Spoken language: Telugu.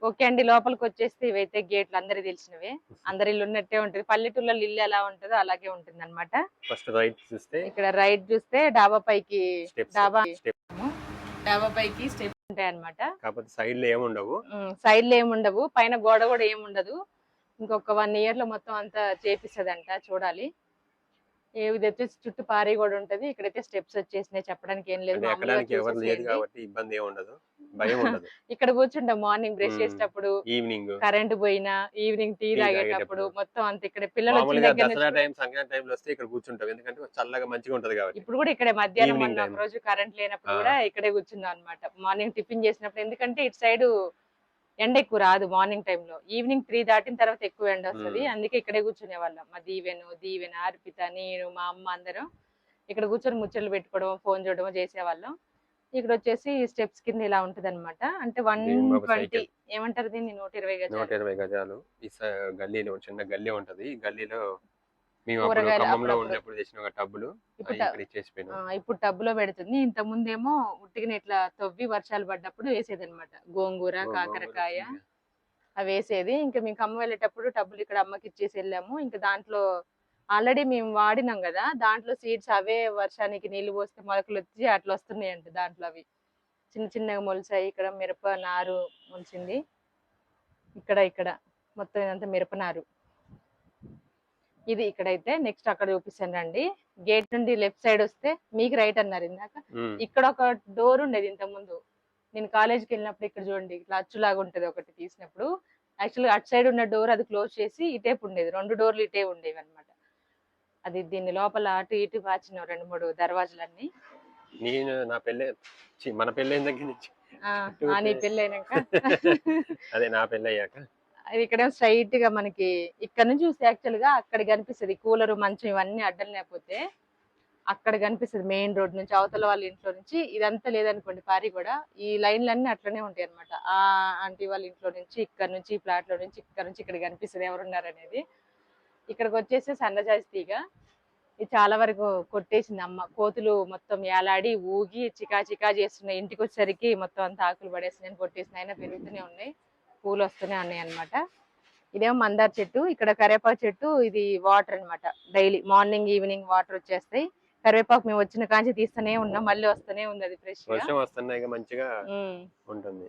ఓకే అండి. లోపలికొచ్చేస్తే ఇవైతే గేట్లు అందరికి తెలిసినవే. అందరి ఇల్లు ఉన్నట్టే ఉంటది. పల్లెటూర్లలో ఇల్లు ఎలా ఉంటదో అలాగే ఉంటుందన్నమాట. ఫస్ట్ రైట్ చూస్తే ఇక్కడ రైట్ చూస్తే డాబా పైకి స్టెప్స్ డాబా పైకి స్టెప్స్ ఉంటాయన్నమాట. కాకపోతే సైడ్‌లో ఏముండవు. సైడ్‌లో ఏముండవు. పైన గోడ కూడా ఏముండదు. ఇంకొక 1 ఇయర్ లో మొత్తం అంతా చేపిస్తదంట. చూడాలి. ఇదొచ్చేసి చుట్టూ పారి కూడా ఉంటది. ఇక్కడైతే స్టెప్స్ వచ్చేసినాయి. చెప్పడానికి ఏం లేదు. అంటే మామూలుగా ఎక్కడానికి ఎవరు లేదు చూసేసేయండి. కాబట్టి ఇబ్బంది ఏమి ఉండదు. భయం ఉండదు. ఇక్కడ కూర్చుంటాం మార్నింగ్ బ్రష్ చేసేటప్పుడు, ఈవినింగ్ కరెంట్ పోయినా, ఈవినింగ్ టీ తాగేటప్పుడు మొత్తం అంత ఇక్కడ పిల్లలు వచ్చిన మామూలుగా దగ్గర దసరా నుంచి టైం సంక్రాంతి టైంలో వస్తే ఇక్కడ కూర్చుంటాం. ఎందుకంటే చల్లగా మంచిగా ఉంటది కాబట్టి. ఇప్పుడు కూడా ఇక్కడే మధ్యాహ్నం ఈవినింగ్ మొన్న టైం ఒక రోజు కరెంట్ లేనప్పుడు కూడా ఇక్కడే కూర్చున్నాం అన్నమాట. మార్నింగ్ టిఫిన్ చేసినప్పుడు ఎందుకంటే ఇటు సైడ్ ఎండ ఎక్కువ రాదు మార్నింగ్ టైంలో. ఈవినింగ్ 3 దాటిన తర్వాత ఎక్కువ ఎండ వస్తది. అందుకే ఇక్కడే కూర్చునే వాళ్ళం. మా దీవెన, అర్పిత, నేను, మా అమ్మ అందరం ఇక్కడ కూర్చొని ముచ్చట్లు పెట్టుకోవడం, ఫోన్ చూడడం చేసేవాళ్ళం. ఇక్కడ వచ్చేసి స్టెప్స్ కింద ఇలా ఉంటది అనమాట. అంటే 120 ఏమంటారు దీన్ని 120 గజాలు. 120 గజాలు. ఈ గల్లీలో చిన్న గల్లీ ఉంటది. ఈ గల్లీలో మేము అప్పుడు కూరగాయలు ఖమ్మంలో అప్పుడప్పుడు ఉన్నప్పుడు తెచ్చిన ఒక టబ్బులు ఇప్పుడు ఇక్కడ ఇచ్చేసిపోయినాం. ఇప్పుడు టబ్బులో పెడుతుంది. ఇంత ముందేమో ఉట్టిగానే ఇట్లా తవ్వి వర్షాలు పడ్డప్పుడు వేసేది అనమాట. గోంగూర, కాకరకాయ అవి వేసేది. ఇంకా మేము ఖమ్మం వెళ్ళేటప్పుడు టబ్బులు ఇక్కడ అమ్మకి ఇచ్చేసి వెళ్ళాము. ఇంకా దాంట్లో ఆల్రెడీ మేము వాడినాం కదా, దాంట్లో సీడ్స్ అవే వర్షానికి నీళ్లు పోస్తే మొలకలు వచ్చి అట్లా వస్తున్నాయంట. దాంట్లో అవి చిన్న చిన్నగా మొలిచాయి. ఇక్కడ మిరప నారు మొలిచింది. ఇక్కడ మొత్తం ఇదంతా మిరప నారు. ఇది ఇక్కడైతే నెక్స్ట్ అక్కడ చూపిస్తాను రండి. గేట్ నుండి లెఫ్ట్ సైడ్ వస్తే మీకు రైట్ అన్నారు ఇందాక. ఇక్కడ ఒక డోర్ ఉండేది ఇంత ముందు. నేను కాలేజీకి వెళ్ళినప్పుడు ఇక్కడ చూడండి ఇట్లా అచ్చులాగా ఉంటది ఒకటి తీసినప్పుడు. యాక్చువల్గా అటు సైడ్ ఉన్న డోర్ అది క్లోజ్ చేసి ఇటేపు ఉండేది. 2 డోర్లు ఇటే ఉండేవి అనమాట. అది దీన్ని లోపల అటు ఇటు మార్చిన 2-3 దర్వాజులన్నీ. నేను నా పెళ్ళి మన పెళ్ళైన దగ్గర నుంచి నీ పెళ్ళి అయినాక అదే నా పెళ్ళి అయ్యాక అది ఇక్కడ స్ట్రైట్ గా మనకి ఇక్కడ నుంచి చూస్తే యాక్చువల్ గా అక్కడ కనిపిస్తుంది. కూలరు, మంచం ఇవన్నీ అడ్డం లేకపోతే అక్కడ కనిపిస్తుంది. మెయిన్ రోడ్ నుంచి అవతల వాళ్ళ ఇంట్లో నుంచి. ఇదంతా లేదనుకోండి పారి కూడా ఈ లైన్లన్నీ అట్లనే ఉంటాయి అనమాట. ఆ ఆంటీ వాళ్ళ ఇంట్లో నుంచి, ఇక్కడ నుంచి ఫ్లాట్ లో నుంచి, ఇక్కడ నుంచి ఇక్కడ కనిపిస్తుంది ఎవరున్నారు అనేది. ఇక్కడికి వచ్చేసి సన్నజాజి తీగ. ఇది చాలా వరకు కొట్టేసింది అమ్మ. కోతులు మొత్తం ఏలాడి ఊగి చికా చేస్తున్నాయి. ఇంటికి వచ్చేసరికి మొత్తం అంతా ఆకులు పడేస్తున్నాయి, కొట్టేసిన. అయినా పెరుగుతూనే ఉన్నాయి, పూలు వస్తూనే ఉన్నాయి అనమాట. ఇదేమో మందార చెట్టు. ఇక్కడ కరివేపాకు చెట్టు. ఇది వాటర్ అనమాట. డైలీ మార్నింగ్ ఈవినింగ్ వాటర్ వచ్చేస్తాయి. కరివేపాకు మేము వచ్చిన కాంచి తీస్తూనే ఉన్నాం, మళ్ళీ వస్తూనే ఉంది. అది ఫ్రెష్ వర్షం వస్తున్నాయి మంచిగా ఉంటుంది.